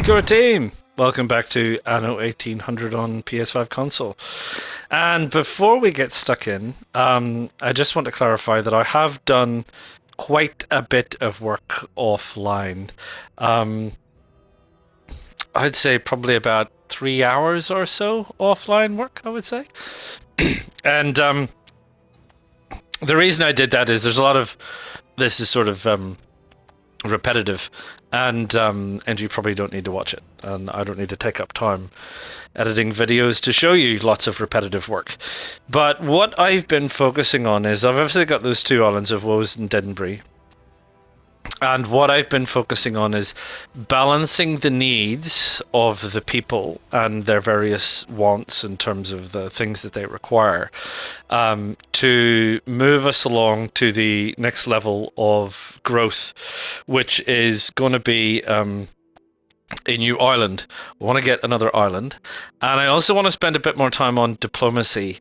Good team! Welcome back to Anno 1800 on PS5 Console. And before we get stuck in, I just want to clarify that I have done quite a bit of work offline. I'd say probably about 3 hours or so offline work, I would say. And the reason I did that is there's a lot of this is sort of repetitive, and you probably don't need to watch it, and I don't need to take up time editing videos to show you lots of repetitive work. But what I've been focusing on is I've obviously got those two islands of Wosde and Deddenbury, and what I've been focusing on is balancing the needs of the people and their various wants in terms of the things that they require to move us along to the next level of growth, which is going to be a new island. I want to get another island, and I also want to spend a bit more time on diplomacy.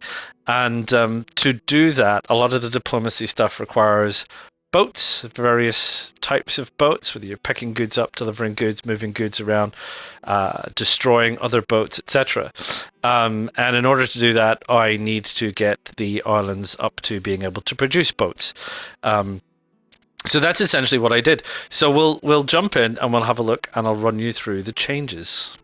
And to do that, a lot of the diplomacy stuff requires boats, various types of boats, whether you're picking goods up, delivering goods, moving goods around, destroying other boats, etc. And in order to do that, I need to get the islands up to being able to produce boats. So that's essentially what I did. So we'll jump in and we'll have a look, and I'll run you through the changes.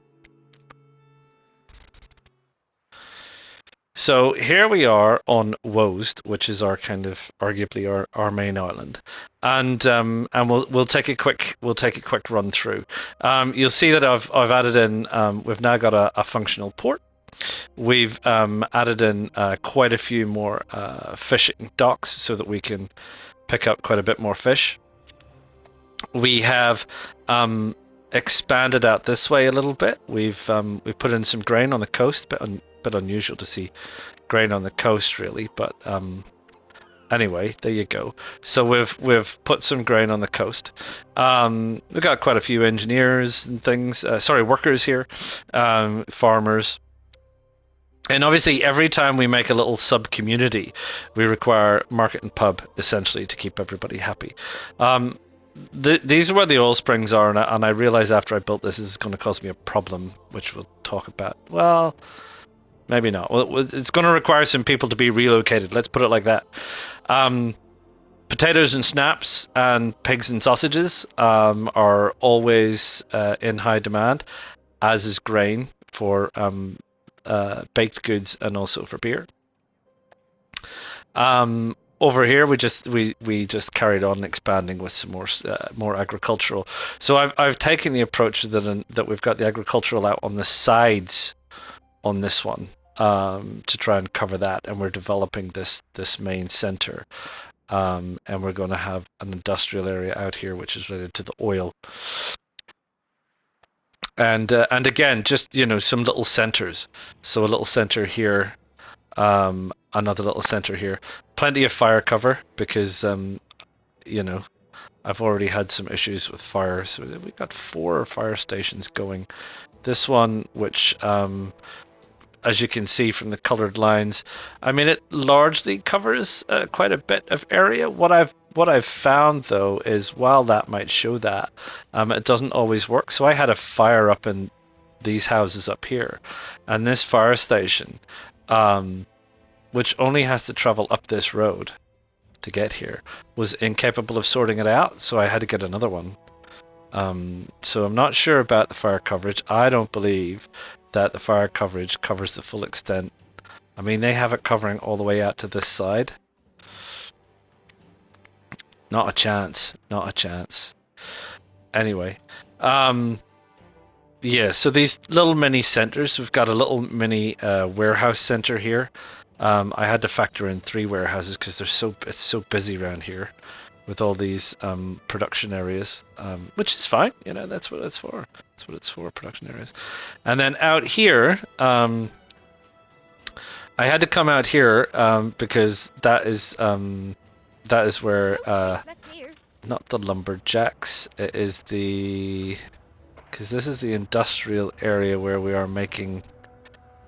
So here we are on Wosde, which is our kind of arguably our main island, and we'll take a quick run through. You'll see that I've added in we've now got a functional port. We've added in quite a few more fishing docks so that we can pick up quite a bit more fish. We have expanded out this way a little bit. We've put in some grain on the coast, bit unusual to see grain on the coast really, but anyway, there you go. So we've put some grain on the coast. We've got quite a few engineers and things, workers here, farmers. And obviously, every time we make a little sub-community, we require market and pub, essentially, to keep everybody happy. These are where the oil springs are, and I realize after I built this is going to cause me a problem, which we'll talk about. Well, maybe not. Well, it's going to require some people to be relocated. Let's put it like that. Potatoes and snaps and pigs and sausages are always in high demand, as is grain for baked goods and also for beer. Over here, we just carried on expanding with some more agricultural. So I've taken the approach that we've got the agricultural out on the sides on this one to try and cover that, and we're developing this main center, and we're going to have an industrial area out here which is related to the oil. And again, just some little centers. So a little center here, another little center here. Plenty of fire cover because I've already had some issues with fire. So we've got 4 fire stations going. This one, which as you can see from the colored lines, I mean it largely covers quite a bit of area. What I've found though is while that might show that, it doesn't always work. So I had a fire up in these houses up here, and this fire station, which only has to travel up this road to get here, was incapable of sorting it out. So I had to get another one. So I'm not sure about the fire coverage. I don't believe that the fire coverage covers the full extent. I mean, they have it covering all the way out to this side. Not a chance. Not a chance. Anyway, yeah. So these little mini centers. We've got a little mini warehouse center here. I had to factor in 3 warehouses because it's so busy around here with all these production areas, which is fine. That's what it's for. That's what it's for, production areas. And then out here, I had to come out here because that is where not the lumberjacks. It is because this is the industrial area where we are making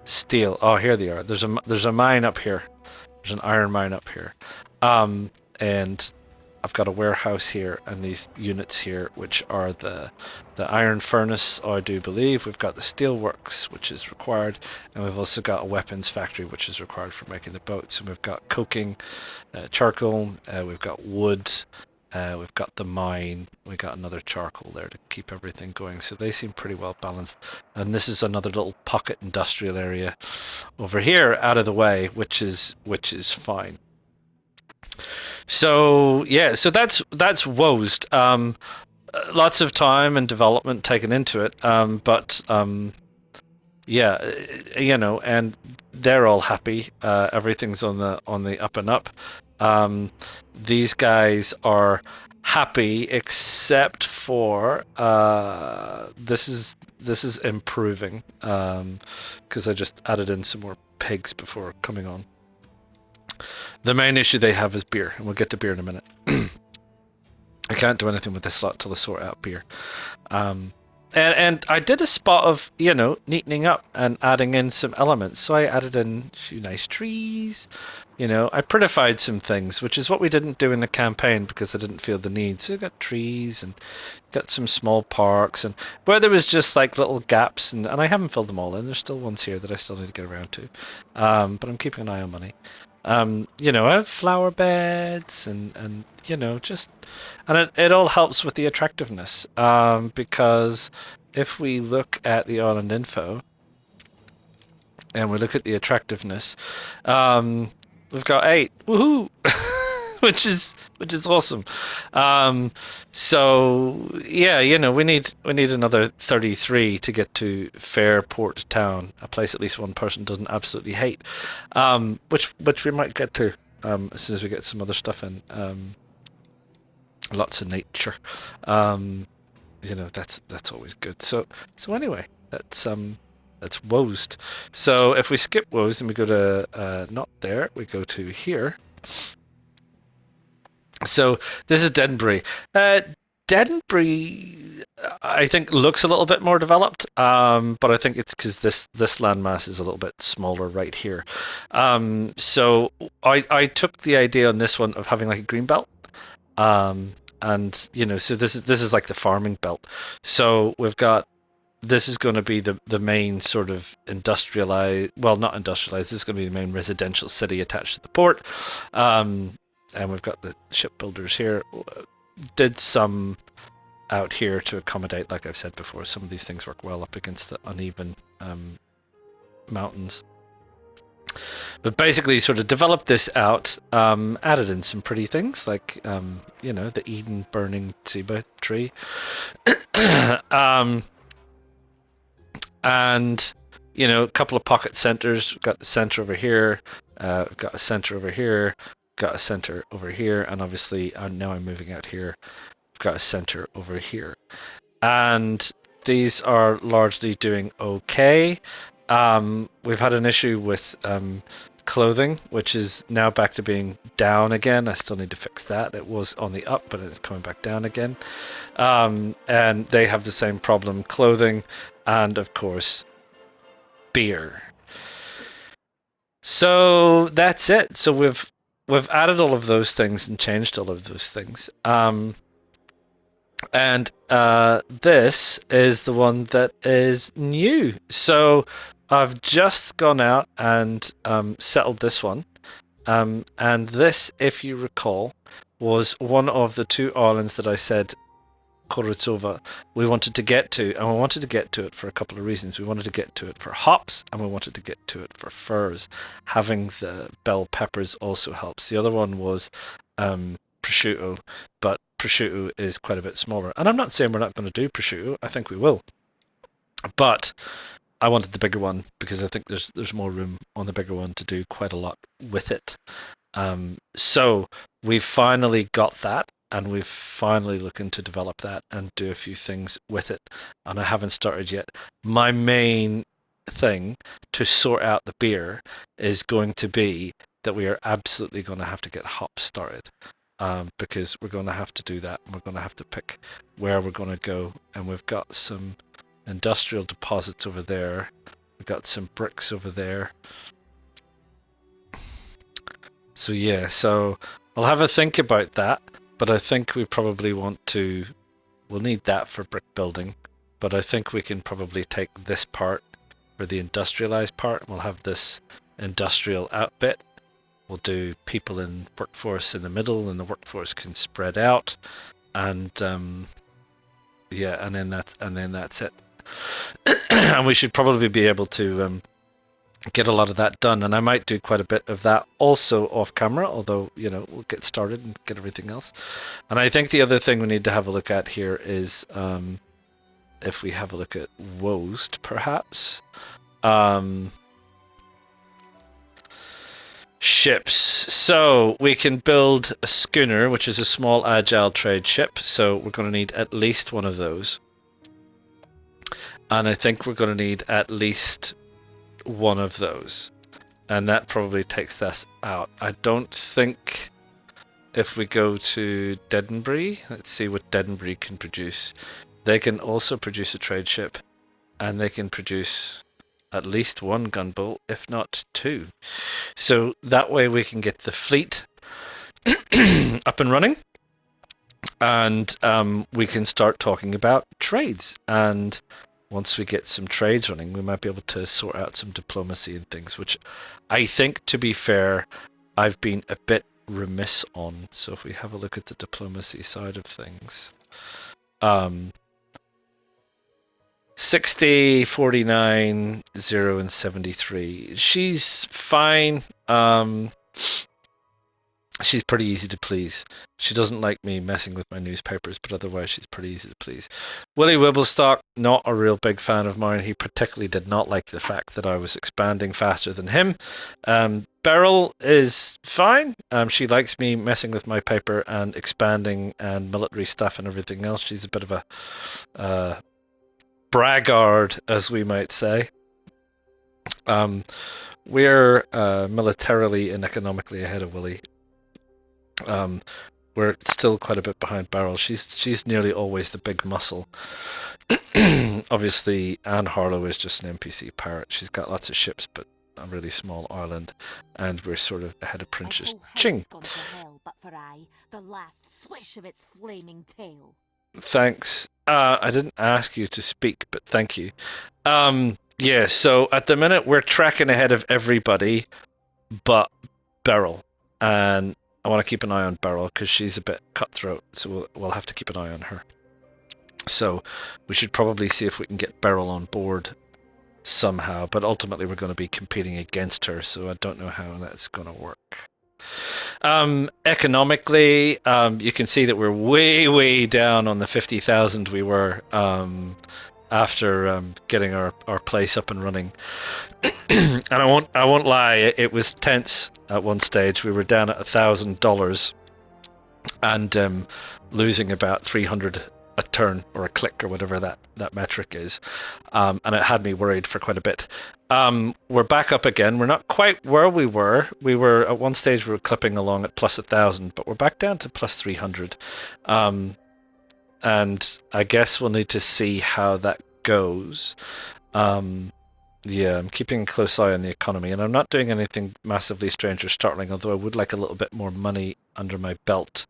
steel. Oh, here they are. There's a mine up here. There's an iron mine up here. and I've got a warehouse here and these units here, which are the iron furnace, I do believe. We've got the steelworks, which is required, and we've also got a weapons factory, which is required for making the boats. And we've got coking, charcoal, we've got wood, we've got the mine, we got another charcoal there to keep everything going. So they seem pretty well balanced. And this is another little pocket industrial area over here out of the way, which is fine. So yeah, so that's Wosed. Lots of time and development taken into it, but yeah, and they're all happy. Everything's on the up and up. These guys are happy, except for this is improving, because I just added in some more pigs before coming on. The main issue they have is beer, and we'll get to beer in a minute. I can't do anything with this slot till I sort out beer. And I did a spot of, neatening up and adding in some elements. So I added in a few nice trees. I prettified some things, which is what we didn't do in the campaign because I didn't feel the need. So I got trees and got some small parks, and where there was just like little gaps, and I haven't filled them all in. There's still ones here that I still need to get around to. But I'm keeping an eye on money. I have flower beds and just, and it all helps with the attractiveness, because if we look at the island info and we look at the attractiveness, we've got 8, woohoo, which is awesome. So yeah, we need another 33 to get to Fairport Town, a place at least one person doesn't absolutely hate, which we might get to as soon as we get some other stuff in. Lots of nature, that's always good. So anyway, that's Wosed. So if we skip Wosed and we go to not there, we go to here. So this is Denbury. Denbury, I think, looks a little bit more developed, but I think it's because this landmass is a little bit smaller right here. So I took the idea on this one of having like a green belt, and so this is like the farming belt. So we've got, this is going to be the main sort of industrialized, well, not industrialized, this is going to be the main residential city attached to the port. And we've got the shipbuilders here. Did some out here to accommodate, like I've said before, some of these things work well up against the uneven mountains. But basically sort of developed this out, added in some pretty things like, the Eden burning ceiba tree. And, a couple of pocket centers. We've got the center over here. We've got a center over here. Got a center over here, and obviously now I'm moving out here. I've got a center over here, and these are largely doing okay. We've had an issue with clothing, which is now back to being down again. I still need to fix that. It was on the up, but it's coming back down again. And they have the same problem: clothing, and of course, beer. So that's it. So we've added all of those things and changed all of those things. And this is the one that is new. So I've just gone out and settled this one. And this, if you recall, was one of the 2 islands that I said Korotova we wanted to get to, and we wanted to get to it for a couple of reasons. We wanted to get to it for hops, and we wanted to get to it for furs. Having the bell peppers also helps. The other one was prosciutto, but prosciutto is quite a bit smaller. And I'm not saying we're not going to do prosciutto. I think we will. But I wanted the bigger one because I think there's more room on the bigger one to do quite a lot with it. So we've finally got that. And we've finally looking to develop that and do a few things with it. And I haven't started yet. My main thing to sort out the beer is going to be that we are absolutely going to have to get hops started. Because we're going to have to do that. And we're going to have to pick where we're going to go. And we've got some industrial deposits over there. We've got some bricks over there. So yeah, so I'll have a think about that, but I think we probably we'll need that for brick building, but I think we can probably take this part for the industrialized part, and we'll have this industrial out bit. We'll do people in workforce in the middle, and the workforce can spread out, and yeah, and then that's it. And we should probably be able to get a lot of that done, and I might do quite a bit of that also off camera, although, you know, we'll get started and get everything else. And I think the other thing we need to have a look at here is if we have a look at Wosde, perhaps. Ships. So we can build a schooner, which is a small agile trade ship, so we're going to need at least one of those. And I think we're going to need at least one of those, and that probably takes us out. I don't think, if we go to Denbury, let's see what Denbury can produce. They can also produce a trade ship, and they can produce at least one gunboat, if not two. So that way we can get the fleet up and running, and we can start talking about trades. And once we get some trades running, we might be able to sort out some diplomacy and things, which I think, to be fair, I've been a bit remiss on. So if we have a look at the diplomacy side of things, 60, 49, 0, and 73. She's fine. She's pretty easy to please. She doesn't like me messing with my newspapers, but otherwise she's pretty easy to please. Willie Wibblestock, not a real big fan of mine. He particularly did not like the fact that I was expanding faster than him. Beryl is fine. She likes me messing with my paper and expanding and military stuff and everything else. She's a bit of a braggart, as we might say. We're militarily and economically ahead of Willie. We're still quite a bit behind Beryl. She's nearly always the big muscle. Obviously, Anne Harlow is just an NPC pirate. She's got lots of ships, but a really small island, and we're sort of ahead of Princess Ching. Gone to hell, but for the last swish of its flaming tail. Thanks. I didn't ask you to speak, but thank you. Yeah, so at the minute we're tracking ahead of everybody but Beryl, and I want to keep an eye on Beryl because she's a bit cutthroat, so we'll have to keep an eye on her. So we should probably see if we can get Beryl on board somehow, but ultimately we're going to be competing against her, so I don't know how that's going to work. Economically, you can see that we're way down on the 50,000 we were after getting our place up and running. And I won't lie, it was tense at one stage. We were down at $1,000 and losing about 300 a turn or a click or whatever that metric is, and it had me worried for quite a bit. We're back up again. We're not quite where we were. We were at one stage we were clipping along at plus 1,000, but we're back down to plus 300. And I guess we'll need to see how that goes. Yeah, I'm keeping a close eye on the economy, and I'm not doing anything massively strange or startling, although I would like a little bit more money under my belt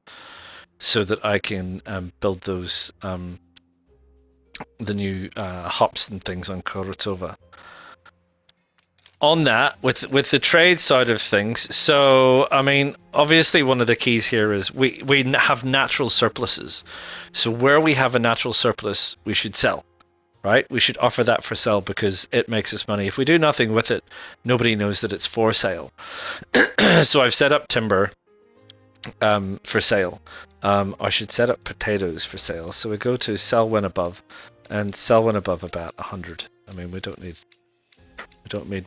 so that I can build those the new hops and things on Korotova. On that, with the trade side of things, so I mean, obviously one of the keys here is we have natural surpluses. So where we have a natural surplus, we should sell, right? We should offer that for sale because it makes us money. If we do nothing with it, nobody knows that it's for sale. So I've set up timber for sale. I should set up potatoes for sale. So we go to sell when above, and sell when above about 100. I mean, we don't need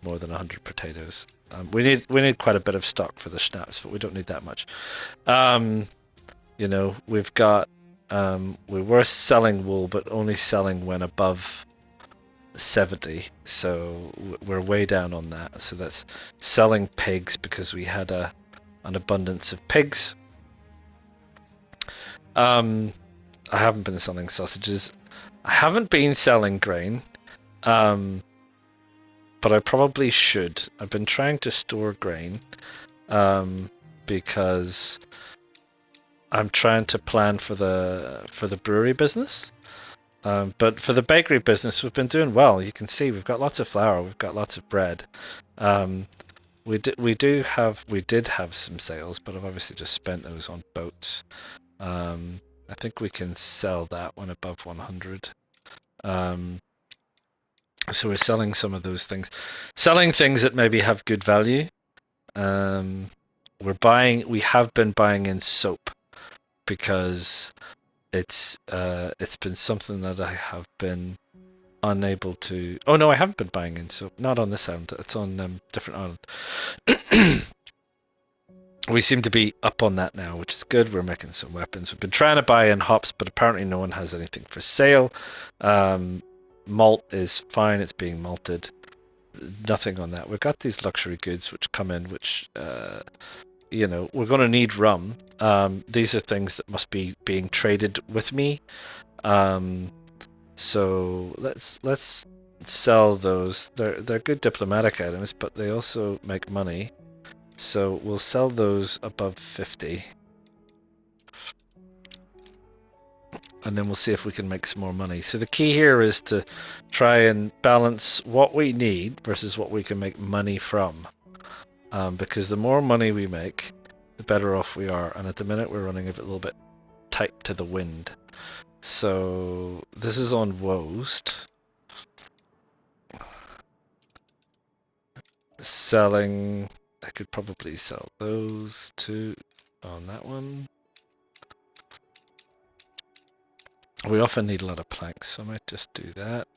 more than 100 potatoes. We need quite a bit of stock for the schnapps, but we don't need that much. You know, we've got we were selling wool, but only selling when above 70. So we're way down on that. So that's selling pigs because we had an abundance of pigs. I haven't been selling sausages. I haven't been selling grain. But I probably should. I've been trying to store grain because I'm trying to plan for the brewery business. But for the bakery business, we've been doing well. You can see we've got lots of flour, we've got lots of bread. We did have some sales, but I've obviously just spent those on boats. I think we can sell that one above 100. So we're selling some of those things, selling things that maybe have good value. We have been buying in soap because it's been something that I have been unable to. Oh no, I haven't been buying in soap. Not on this island. It's on different island. We seem to be up on that now, which is good. We're making some weapons. We've been trying to buy in hops, but apparently no one has anything for sale. Malt is fine. It's being malted. Nothing on that. We've got these luxury goods which come in, which we're going to need rum. These are things that must be being traded with me. So let's sell those. They're good diplomatic items, but they also make money. So we'll sell those above 50. And then we'll see if we can make some more money. So the key here is to try and balance what we need versus what we can make money from. Because the more money we make, the better off we are. And at the minute we're running a little bit tight to the wind. So this is on Wosde. Selling, I could probably sell those two on that one. We often need a lot of planks, so I might just do that.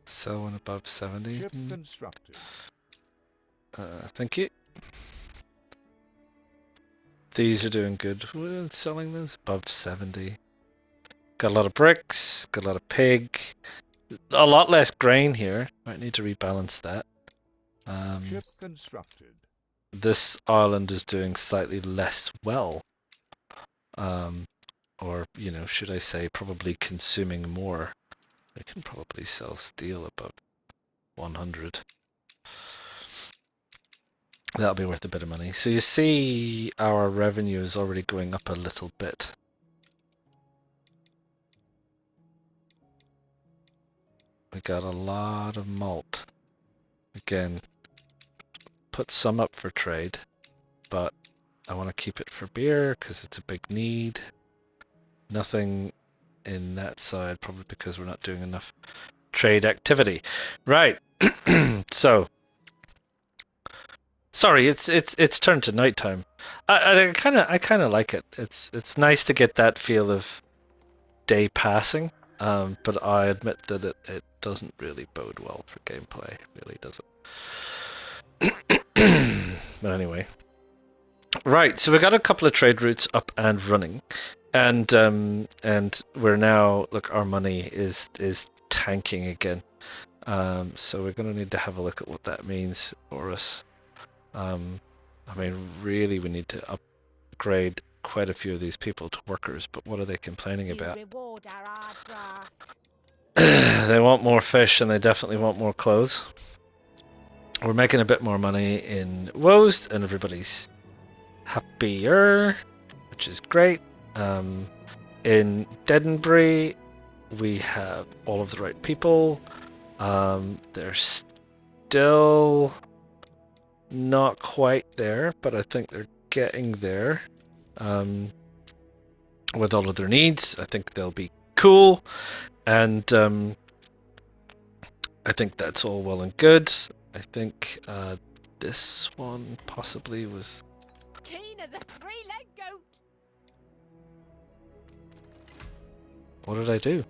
Sell one above 70. Ship constructed. Thank you. These are doing good. We're selling those above 70. Got a lot of bricks, got a lot of pig. A lot less grain here. Might need to rebalance that. Ship constructed. This island is doing slightly less well. Or, should I say, probably consuming more. I can probably sell steel above 100. That'll be worth a bit of money. So you see our revenue is already going up a little bit. We got a lot of malt. Again, put some up for trade, but I want to keep it for beer because it's a big need. Nothing in that side, probably because we're not doing enough trade activity. Right. So, sorry, it's turned to nighttime. I kind of like it. It's nice to get that feel of day passing. But I admit that it doesn't really bode well for gameplay. It really doesn't. But anyway. Right, so we got a couple of trade routes up and running. And we're now, look, our money is tanking again. So we're going to need to have a look at what that means for us. I mean, really, we need to upgrade quite a few of these people to workers, but what are they complaining about? Reward our hard graft. They want more fish and they definitely want more clothes. We're making a bit more money in Wosde and everybody's happier, which is great. In Denbury, we have all of the right people. They're still not quite there, but I think they're getting there. With all of their needs, I think they'll be cool. And I think that's all well and good. I think this one possibly was... Keen as a three-legged goat. What did I do?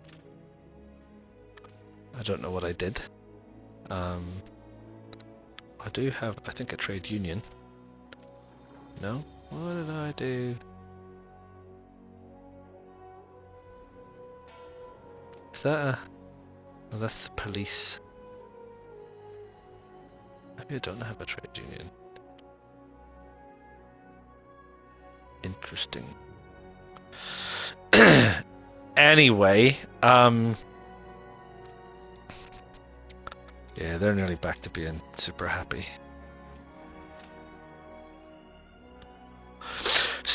I don't know what I did. I do have, I think, a trade union. No? What did I do? Is that a... Oh, that's the police. Maybe I don't have a trade union. Interesting. Anyway, yeah, they're nearly back to being super happy.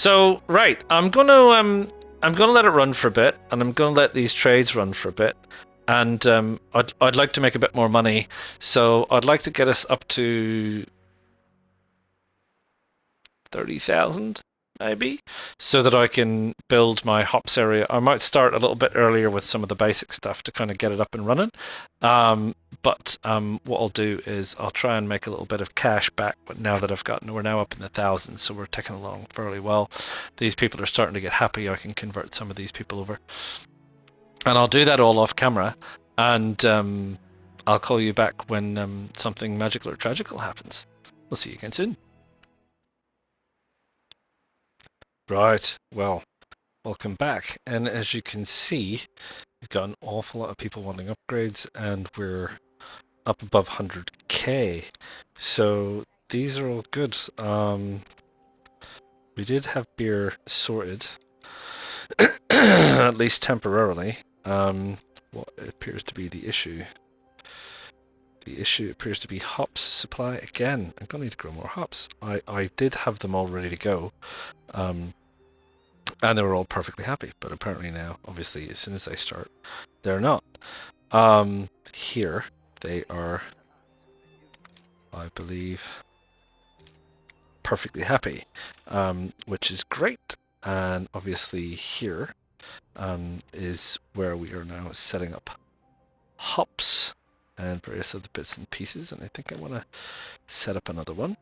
So right, I'm gonna let it run for a bit, and I'm gonna let these trades run for a bit, and I'd like to make a bit more money, so I'd like to get us up to 30,000 maybe, so that I can build my hops area. I might start a little bit earlier with some of the basic stuff to kind of get it up and running. But what I'll do is I'll try and make a little bit of cash back. But now that we're now up in the thousands, so we're ticking along fairly well. These people are starting to get happy. I can convert some of these people over, and I'll do that all off camera. And I'll call you back when something magical or tragical happens. We'll see you again soon. Right, well, welcome back. And as you can see, we've got an awful lot of people wanting upgrades, and we're up above 100k. So these are all good. We did have beer sorted, at least temporarily. What appears to be the issue? The issue appears to be hops supply again. I'm gonna need to grow more hops. I did have them all ready to go. And they were all perfectly happy, but apparently now, obviously, as soon as they start, they're not. Here, they are, I believe, perfectly happy, which is great. And obviously here is where we are now setting up hops and various other bits and pieces. And I think I want to set up another one.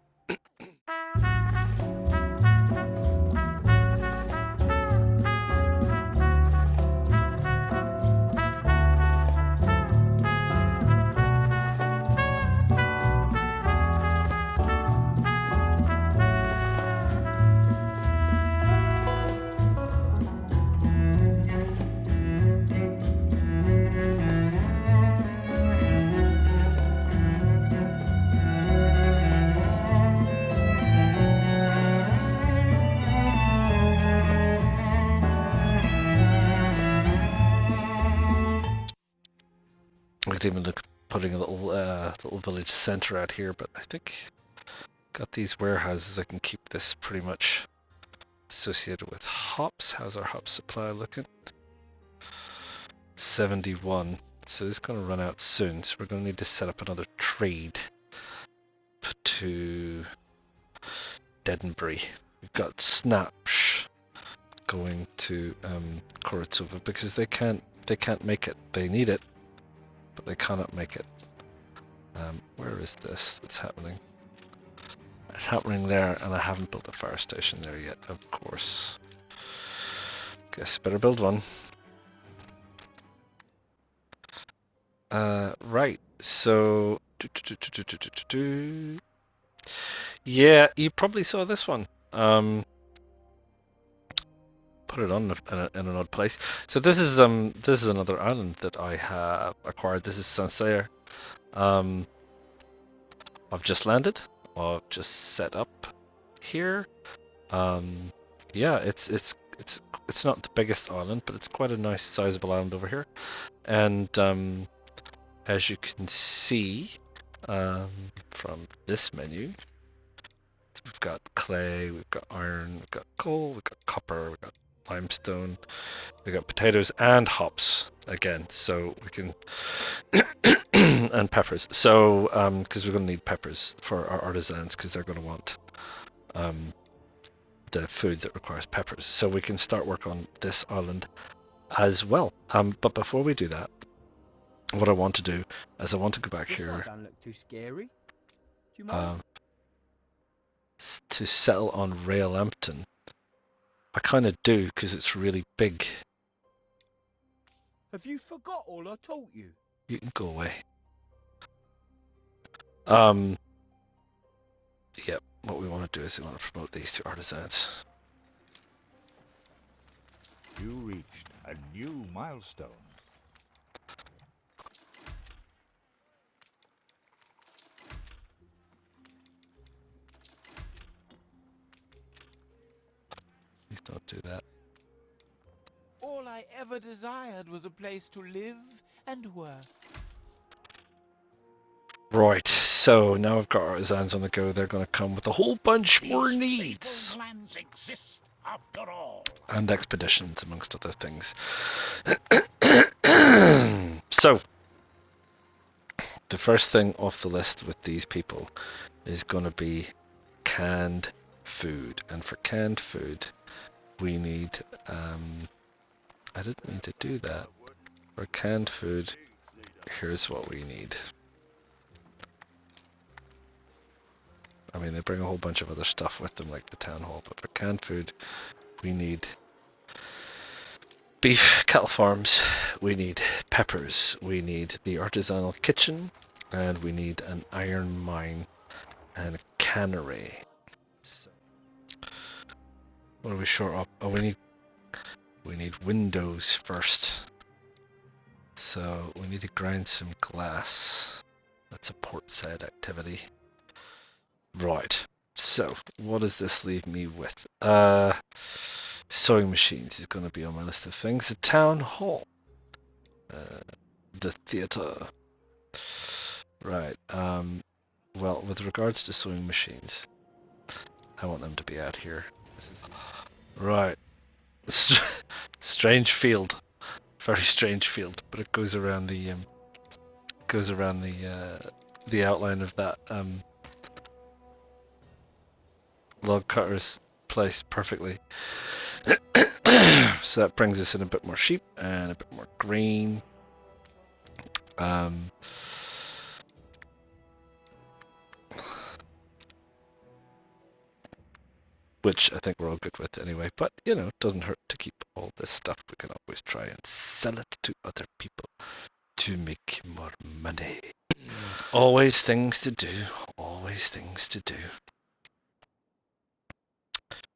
I could even look at putting a little village center out here, but I think got these warehouses. I can keep this pretty much associated with hops. How's our hop supply looking? 71. So this is going to run out soon. So we're going to need to set up another trade to Deddenbury. We've got Snaps going to Koratsova because they can't make it. They need it, but they cannot make it. Where is this that's happening? It's happening there, and I haven't built a fire station there yet, of course. Guess better build one. Right, so... Yeah, you probably saw this one. Put it on in an odd place. So this is another island that I have acquired. This is Sancerre. I've just landed. I've just set up here. Yeah, it's not the biggest island, but it's quite a nice sizable island over here. And as you can see from this menu, we've got clay, we've got iron, we've got coal, we've got copper, we've got limestone, we've got potatoes and hops again, so we can and peppers. So because we're going to need peppers for our artisans, because they're going to want the food that requires peppers. So we can start work on this island as well. But before we do that, what I want to do is I want to go back here. Don't look too scary. Do you mind? To settle on Railhampton. I kind of do, because it's really big. Have you forgot all I taught you? You can go away. Yep, what we want to do is we want to promote these two artisans. You reached a new milestone. Please don't do that. All I ever desired was a place to live and work. Right, so now I've got artisans on the go. They're going to come with a whole bunch more These needs. fabled lands exist after all. And expeditions, amongst other things. So, the first thing off the list with these people is going to be canned food. And for canned food, we need... I didn't mean to do that. For canned food, here's what we need. I mean, they bring a whole bunch of other stuff with them, like the town hall, but for canned food, we need beef cattle farms, we need peppers, we need the artisanal kitchen, and we need an iron mine and a cannery. So, what are we short of? Oh, we need windows first. So we need to grind some glass. That's a port side activity. Right. So what does this leave me with? Sewing machines is going to be on my list of things. The town hall. The theatre. Right. Well, with regards to sewing machines, I want them to be out here. Right. Strange field. Very strange field, but it goes around the outline of that log cutter's place perfectly. So that brings us in a bit more sheep and a bit more green. Which I think we're all good with anyway, but you know, it doesn't hurt to keep all this stuff. We can always try and sell it to other people to make more money. Always things to do, always things to do.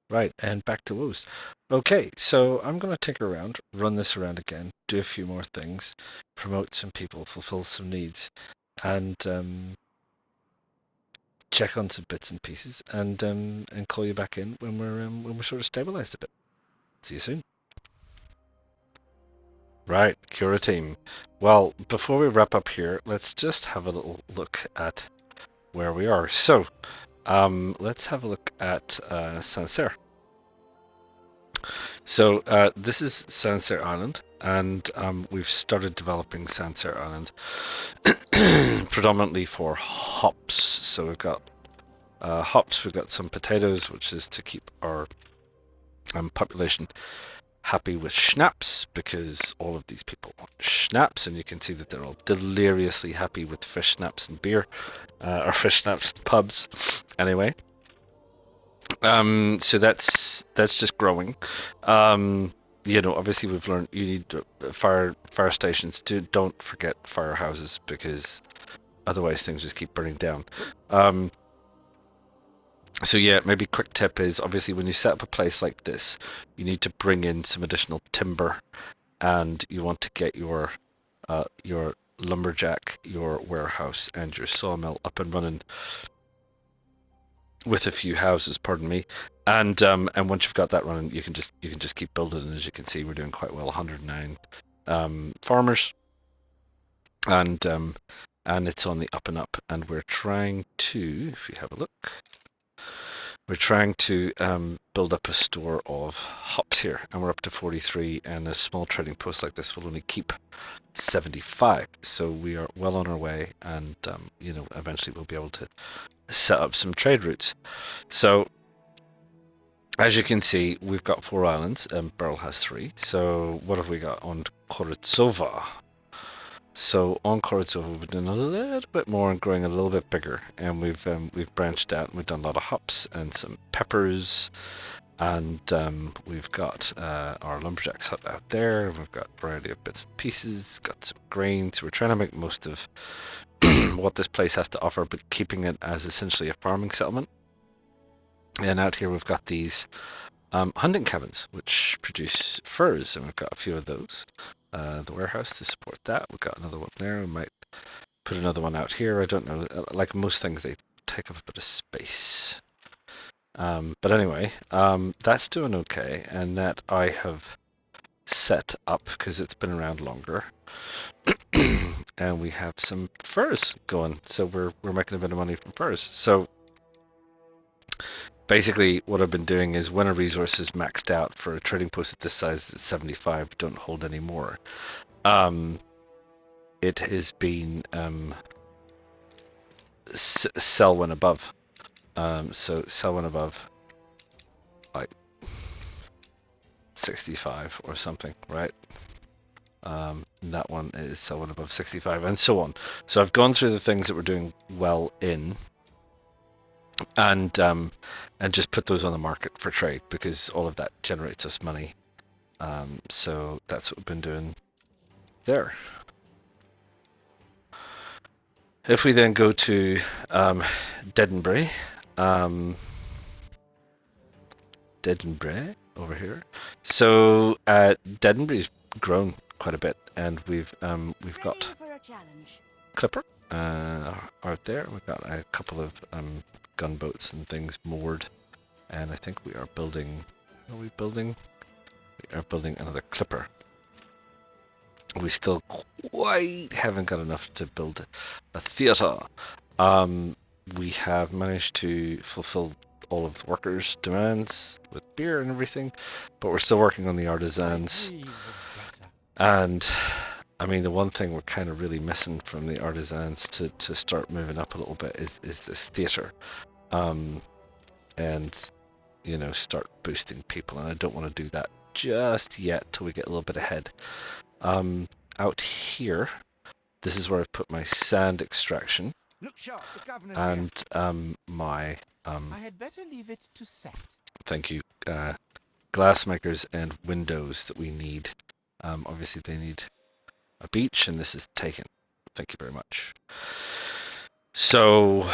Right, and back to Wosde. Okay, so I'm going to take her around, run this around again, do a few more things, promote some people, fulfill some needs, and check on some bits and pieces, and call you back in when we're sort of stabilized a bit. See you soon. Right, Cura team. Well, before we wrap up here, let's just have a little look at where we are. So, let's have a look at Sancerre. So this is Sancerre Island, and we've started developing Sancerre Island predominantly for hops. So we've got hops, we've got some potatoes, which is to keep our population happy with schnapps, because all of these people want schnapps, and you can see that they're all deliriously happy with fish schnapps and beer, or fish schnapps and pubs. Anyway. So that's just growing. You know, obviously we've learned you need fire stations. Don't forget firehouses, because otherwise things just keep burning down. So yeah, maybe quick tip is, obviously when you set up a place like this, you need to bring in some additional timber, and you want to get your lumberjack, your warehouse, and your sawmill up and running with a few houses, pardon me, and once you've got that running, you can just keep building. And as you can see, we're doing quite well. 109 farmers, and it's on the up and up. And we're trying to, if you have a look, we're trying to build up a store of hops here, and we're up to 43. And a small trading post like this will only keep 75. So we are well on our way, and you know, eventually we'll be able to set up some trade routes. So as you can see, we've got 4 islands, and Beryl has 3. So what have we got on Koritsova? So on Koritsova, we've done a little bit more and growing a little bit bigger, and we've branched out, and we've done a lot of hops and some peppers, and we've got our lumberjacks hut out there. We've got a variety of bits and pieces, got some grain. So we're trying to make most of what this place has to offer, but keeping it as essentially a farming settlement. And out here we've got these hunting cabins, which produce furs, and we've got a few of those. The warehouse to support that. We've got another one there. We might put another one out here. I don't know. Like most things, they take up a bit of space. But anyway, that's doing okay, and that I have set up because it's been around longer. And we have some furs going, so we're making a bit of money from furs. So basically what I've been doing is when a resource is maxed out for a trading post at this size at 75, don't hold any more. It has been sell when above. So sell when above like 65 or something, right? That one is sell when above 65 and so on. So I've gone through the things that we're doing well in and just put those on the market for trade because all of that generates us money. So that's what we've been doing there. If we then go to Deddenbury, Deddenbury over here. So Deddenbury's grown quite a bit, and we've got Clipper out there. We've got a couple of gunboats and things moored, and I think we are building. Are we building? We are building another Clipper. We still quite haven't got enough to build a theatre. We have managed to fulfill all of the workers' demands with beer and everything, but we're still working on the artisans. And I mean, the one thing we're kind of really missing from the artisans to start moving up a little bit is this theatre, and you know, start boosting people. And I don't want to do that just yet till we get a little bit ahead. Out here, this is where I put my sand extraction. Look sharp, the governor's and here. my I had better leave it to set. thank you, glass makers and windows that we need. Obviously they need a beach, and this is taken. Thank you very much. So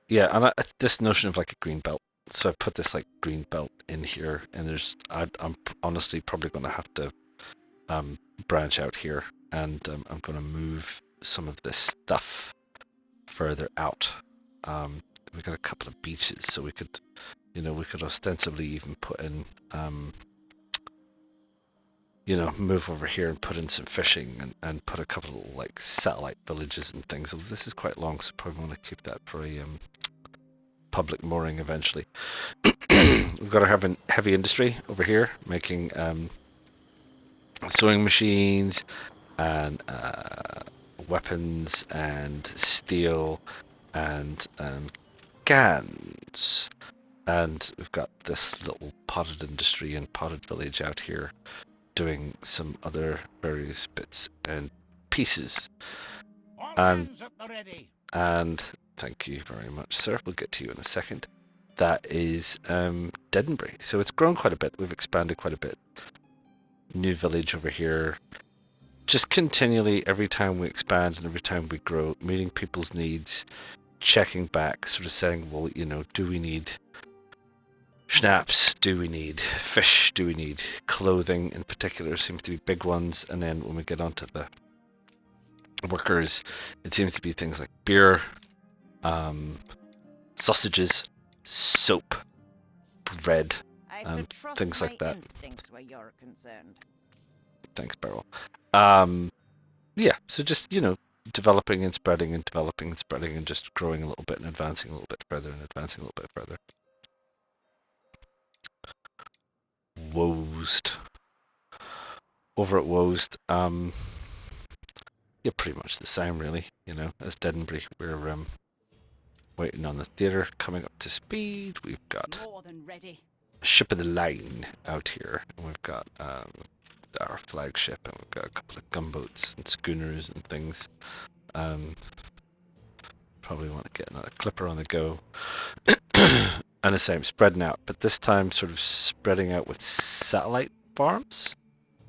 yeah, and this notion of like a green belt. So I put this like green belt in here, and I'm honestly probably going to have to branch out here, and I'm going to move some of this stuff further out. We've got a couple of beaches, so we could, you know, we could ostensibly even put in, you know, move over here and put in some fishing and put a couple of like satellite villages and things. This is quite long, so probably want to keep that for a public mooring eventually. We've got a heavy industry over here making sewing machines and weapons and steel and cans, and we've got this little potted industry and potted village out here doing some other various bits and pieces. All hands at the ready. And thank you very much, sir. We'll get to you in a second. That is Denbury. So it's grown quite a bit. We've expanded quite a bit. New village over here. Just continually, every time we expand and every time we grow, meeting people's needs, checking back, sort of saying, well, you know, do we need schnapps? Do we need fish? Do we need clothing in particular? Seems to be big ones. And then when we get onto the workers, it seems to be things like beer, sausages, soap, bread, things like that. Where you're concerned. Thanks, Beryl. Yeah, so just, you know, developing and spreading and developing and spreading and just growing a little bit and advancing a little bit further and advancing a little bit further. Wosde. Over at Wosde, yeah, pretty much the same really, you know, as Denbury. We're waiting on the theatre coming up to speed. We've got More than ready. a ship of the line out here, and we've got our flagship, and we've got a couple of gunboats and schooners and things. Probably want to get another clipper on the go. And the same, spreading out, but this time sort of spreading out with satellite farms.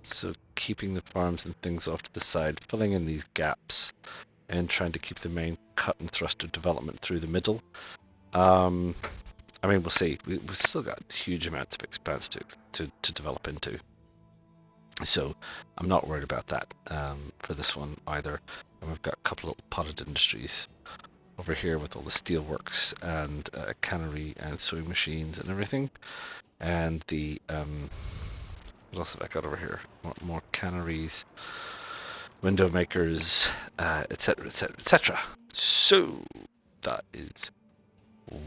So keeping the farms and things off to the side, filling in these gaps, and trying to keep the main cut and thrust of development through the middle. I mean, we'll see. We've still got huge amounts of expanse to develop into. So I'm not worried about that for this one either. And we've got a couple of potted industries over here with all the steelworks and cannery and sewing machines and everything. And the what else have I got over here? More canneries, window makers, etc., etc., etc. So that is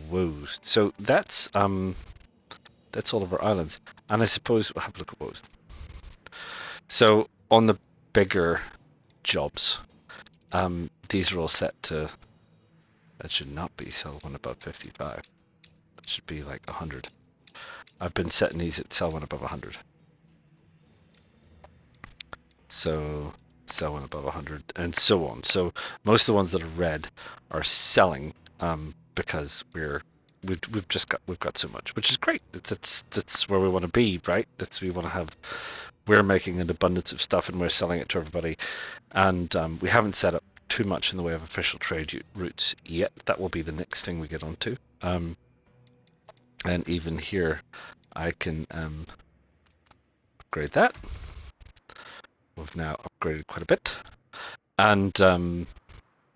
Wosde. So that's all of our islands. And I suppose we'll have a look at Wosde. So on the bigger jobs, these are all set to. That should not be sell one above 55. It should be like 100. I've been setting these at sell one above 100. So sell one above 100 and so on. So most of the ones that are red are selling because we've got so much, which is great. That's where we want to be, right? We're making an abundance of stuff and we're selling it to everybody. And we haven't set up too much in the way of official trade routes yet. That will be the next thing we get onto. And even here, I can upgrade that. We've now upgraded quite a bit. And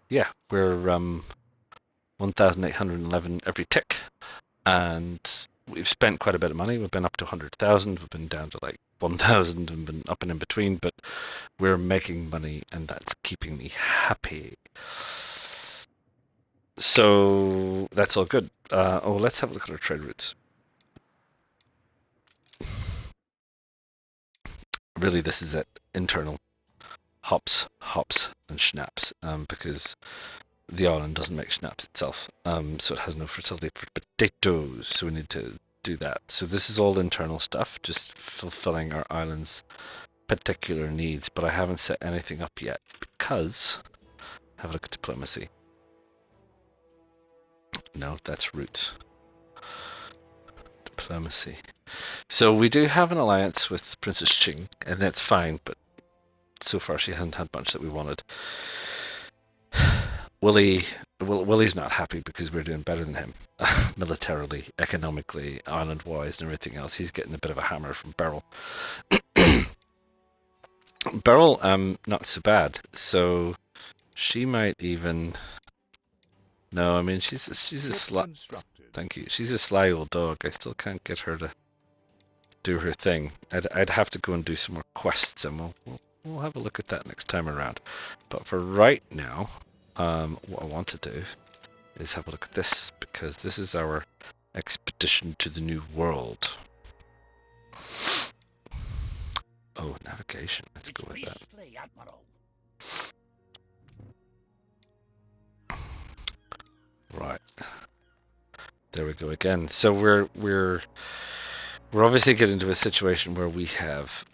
yeah, we're 1,811 every tick. And we've spent quite a bit of money. We've been up to 100,000. We've been down to like 1,000 and been up and in between. But we're making money and that's keeping me happy. So that's all good. Let's have a look at our trade routes. Really, this is it. Internal hops, and schnapps, because the island doesn't make schnapps itself, so it has no fertility for potatoes, so we need to do that. So this is all internal stuff, just fulfilling our island's particular needs, but I haven't set anything up yet because, have a look at diplomacy. No, that's roots. Diplomacy. So we do have an alliance with Princess Ching, and that's fine, but so far she hasn't had much that we wanted. Willie's not happy because we're doing better than him, militarily, economically, island-wise, and everything else. He's getting a bit of a hammer from Beryl. Beryl, not so bad. So she might even. No, I mean she's a sly. Thank you. She's a sly old dog. I still can't get her to do her thing. I'd have to go and do some more quests, and we'll have a look at that next time around. But for right now, what I want to do is have a look at this, because this is our expedition to the new world. Oh, navigation. Let's go with that. Right. There we go again. So we're obviously getting into a situation where we have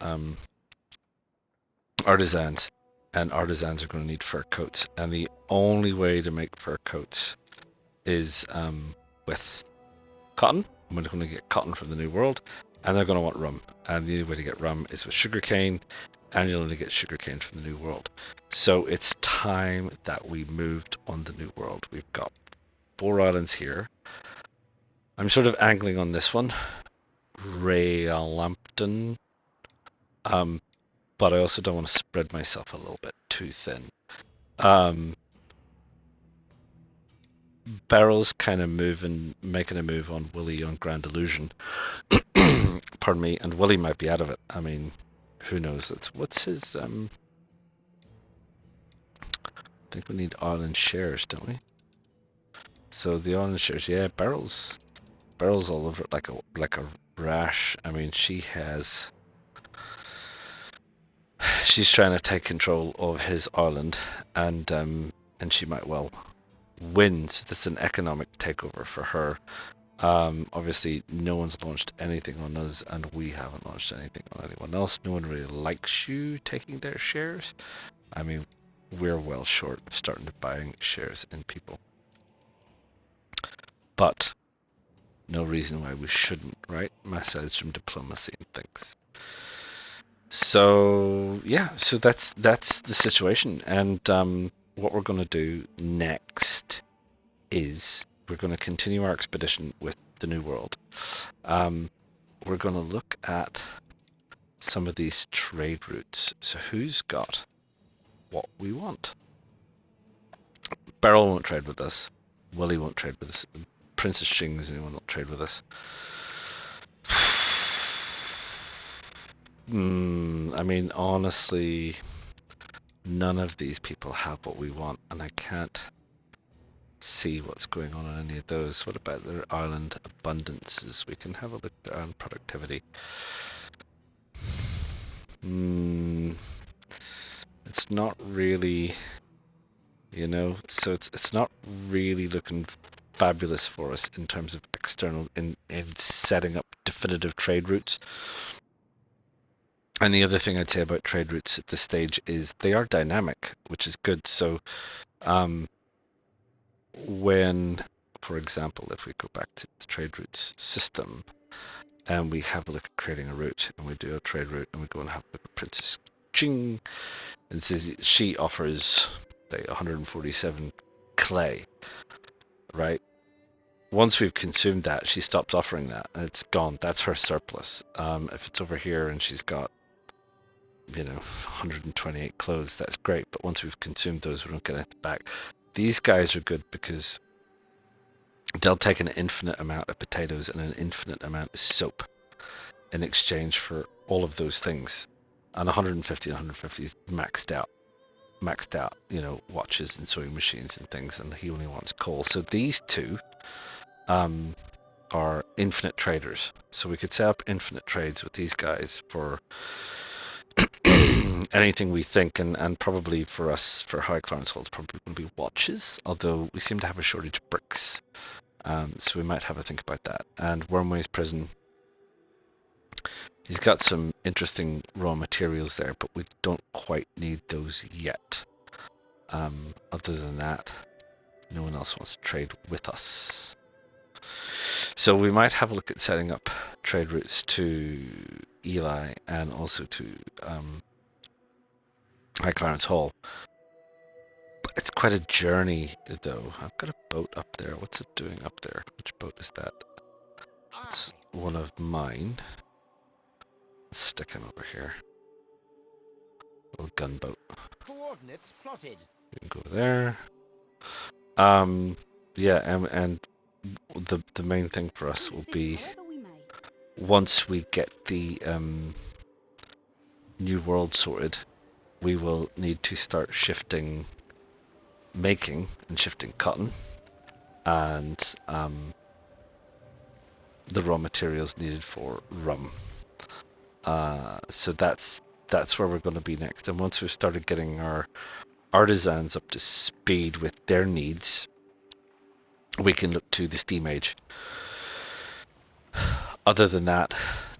artisans, and artisans are going to need fur coats, and the only way to make fur coats is with cotton. We're going to get cotton from the New World, and they're going to want rum, and the only way to get rum is with sugarcane, and you'll only get sugarcane from the New World. So it's time that we moved on the New World. We've got 4 islands here. I'm sort of angling on this one, Raylampton, but I also don't want to spread myself a little bit too thin. Beryl's kind of making a move on Willie on Grand Illusion. Pardon me, and Willie might be out of it. I mean, who knows? What's his I think we need island shares, don't we? So the island shares, yeah, Beryl's all over it like a rash. I mean, she's trying to take control of his island, and she might well win. So this is an economic takeover for her. Obviously, no one's launched anything on us, and we haven't launched anything on anyone else. No one really likes you taking their shares. I mean, we're well short of starting to buying shares in people. But no reason why we shouldn't, right? Message from diplomacy and things. So yeah, so that's the situation, and what we're going to do next is we're going to continue our expedition with the New World. We're going to look at some of these trade routes. So who's got what we want? Beryl won't trade with us. Willie won't trade with us. Princess Shing's anyone won't trade with us. I mean, honestly, none of these people have what we want, and I can't see what's going on in any of those. What about their island abundances? We can have a look at productivity. It's not really, you know, so it's not really looking fabulous for us in terms of external in setting up definitive trade routes. And the other thing I'd say about trade routes at this stage is they are dynamic, which is good. So when, for example, if we go back to the trade routes system and we have a look at creating a route, and we do a trade route, and we go and have a look at Princess Ching, and it says she offers 147 clay, right? Once we've consumed that, she stops offering that, and it's gone. That's her surplus. If it's over here and she's got, 128 clothes, that's great. But once we've consumed those, we don't get anything back. These guys are good because they'll take an infinite amount of potatoes and an infinite amount of soap in exchange for all of those things. And 150 and 150 is maxed out, watches and sewing machines and things, and he only wants coal. So these two are infinite traders. So we could set up infinite trades with these guys for anything we think, and probably for us, for High Clarence Hall, it's probably going to be watches, although we seem to have a shortage of bricks. So we might have a think about that. And Wormway's Prison, he's got some interesting raw materials there, but we don't quite need those yet. Other than that, no one else wants to trade with us. So we might have a look at setting up trade routes to Eli and also to High Clarence Hall. But it's quite a journey, though. I've got a boat up there. What's it doing up there? Which boat is that? It's one of mine. Let's stick him over here. Little gunboat. Coordinates plotted. You can go there. Yeah, and the main thing for us will be, once we get the new world sorted, we will need to start making and shifting cotton and the raw materials needed for rum. So that's where we're going to be next. And once we've started getting our artisans up to speed with their needs, we can look to the steam age. Other than that,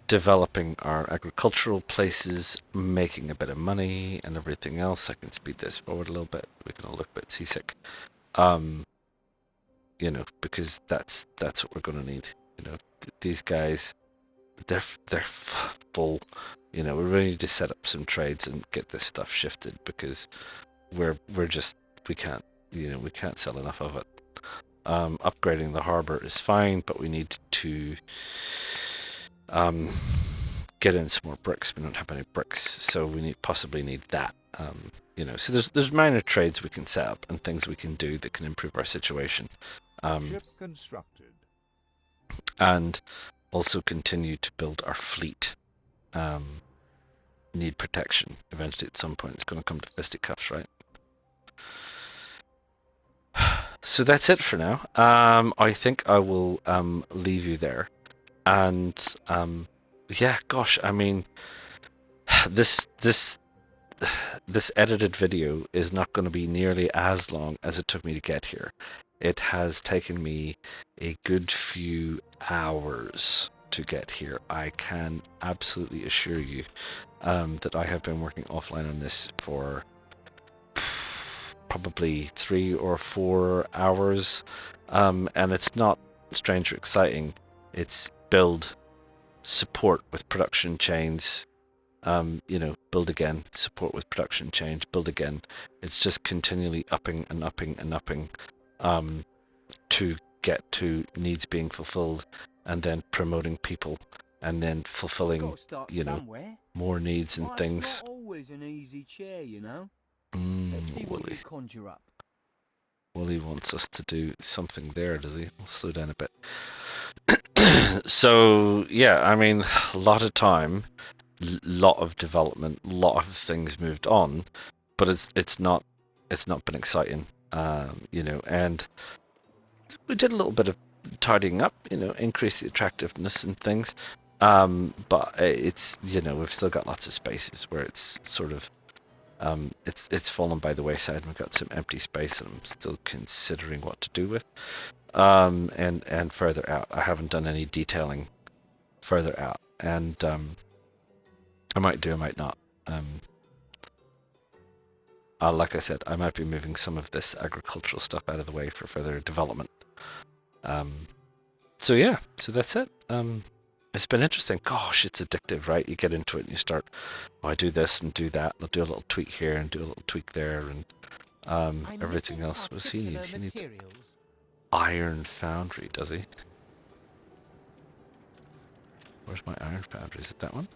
developing our agricultural places, making a bit of money and everything else. I can speed this forward a little bit. We can all look a bit seasick. Because that's what we're going to need. These guys, they're full. We really need to set up some trades and get this stuff shifted, because we can't sell enough of it. Upgrading the harbor is fine, but we need to get in some more bricks. We don't have any bricks, so we possibly need that. So there's minor trades we can set up and things we can do that can improve our situation. Ship constructed. And also continue to build our fleet. Need protection. Eventually, at some point, it's going to come to fisticuffs, right? So that's it for now. I think I will leave you there. And yeah, gosh, I mean, this edited video is not going to be nearly as long as it took me to get here. It has taken me a good few hours to get here. I can absolutely assure you that I have been working offline on this for probably 3 or 4 hours, and it's not strange or exciting. It's build, support with production chains, build again, support with production change, build again. It's just continually upping and upping and upping to get to needs being fulfilled, and then promoting people, and then fulfilling, more needs and things. It's not always an easy chair, Let's see what you conjure up. Wooly wants us to do something there, does he? We'll slow down a bit. So yeah, I mean, a lot of time, lot of development, lot of things moved on, but it's not been exciting, and we did a little bit of tidying up, increase the attractiveness and things. But it's, we've still got lots of spaces where it's sort of, it's fallen by the wayside, and we've got some empty space that I'm still considering what to do with. And further out, I haven't done any detailing further out, and I might do, I might not. Like I said, I might be moving some of this agricultural stuff out of the way for further development. So yeah, so that's it. It's been interesting. Gosh, it's addictive, right? You get into it and you start, I do this and do that. I'll do a little tweak here and do a little tweak there, and everything else. What does he need? He needs iron foundry, does he? Where's my iron foundry? Is it that one?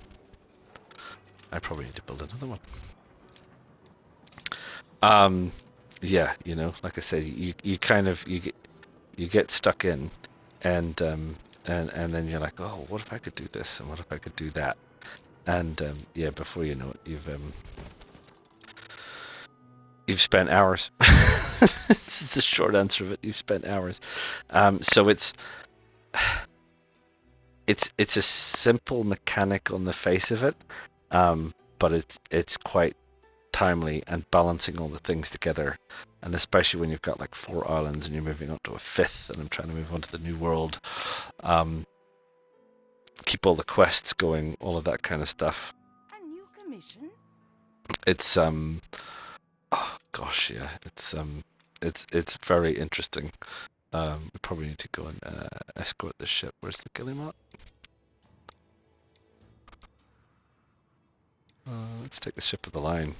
I probably need to build another one. Yeah, like I said, you kind of you get stuck in, and then you're like, oh, what if I could do this, and what if I could do that, and yeah, before you know it, you've spent hours. This is the short answer of it. You've spent hours. So it's a simple mechanic on the face of it, but it's quite timely, and balancing all the things together, and especially when you've got like 4 islands and you're moving on to a 5th, and I'm trying to move on to the new world, keep all the quests going, all of that kind of stuff. A new commission? It's oh gosh, yeah, it's very interesting. We probably need to go and escort the ship. Where's the Guillemot? Let's take the ship of the line.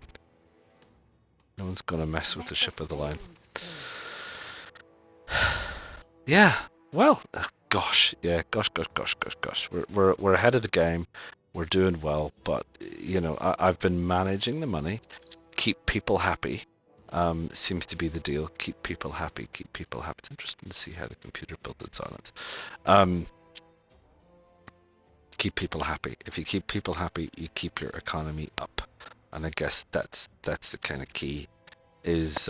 No one's gonna mess with the ship of the line. Yeah. Well, gosh. Yeah. Gosh. We're ahead of the game. We're doing well, but I've been managing the money. Keep people happy. Seems to be the deal. Keep people happy. Keep people happy. It's interesting to see how the computer built its islands. Keep people happy. If you keep people happy, you keep your economy up. And I guess that's the kind of key, is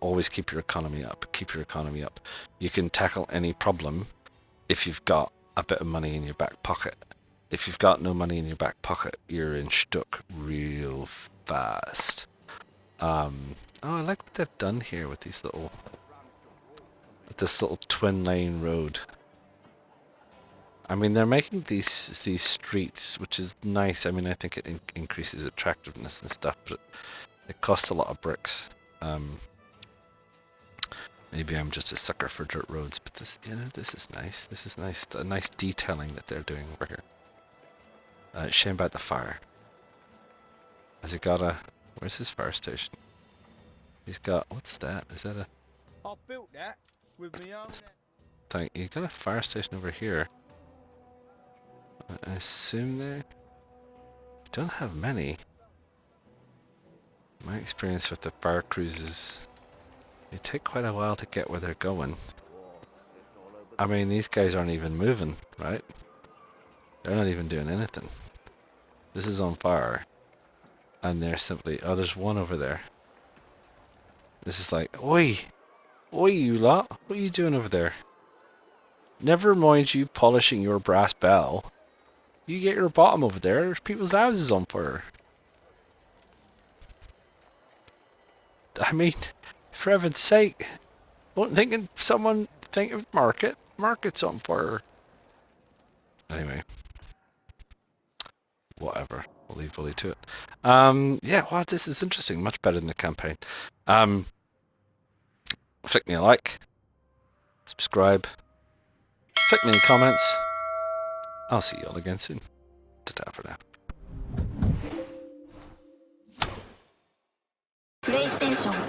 always keep your economy up. Keep your economy up. You can tackle any problem if you've got a bit of money in your back pocket. If you've got no money in your back pocket, you're in stuck real fast. Oh, I like what they've done here with this little twin lane road. I mean, they're making these streets, which is nice. I mean, I think it increases attractiveness and stuff, but it costs a lot of bricks. Maybe I'm just a sucker for dirt roads, but this is nice. This is nice. A nice detailing that they're doing over here. Shame about the fire. Has he got a? Where's his fire station? He's got. What's that? Is that a? I built that with my own. Thing. You got a fire station over here. I assume they don't have many. My experience with the fire cruises, they take quite a while to get where they're going. I mean, these guys aren't even moving, right? They're not even doing anything. This is on fire, and they're simply, oh, there's one over there. This is like, oi, you lot, what are you doing over there? Never mind you polishing your brass bell. You get your bottom over there. There's people's houses on fire. I mean, for heaven's sake, someone think of market. Market's on fire. Anyway, whatever. We'll leave Willie to it. Yeah, well, this is interesting. Much better than the campaign. Flick me a like, subscribe, flick me in comments. I'll see you all again soon. Ta-ta for now. PlayStation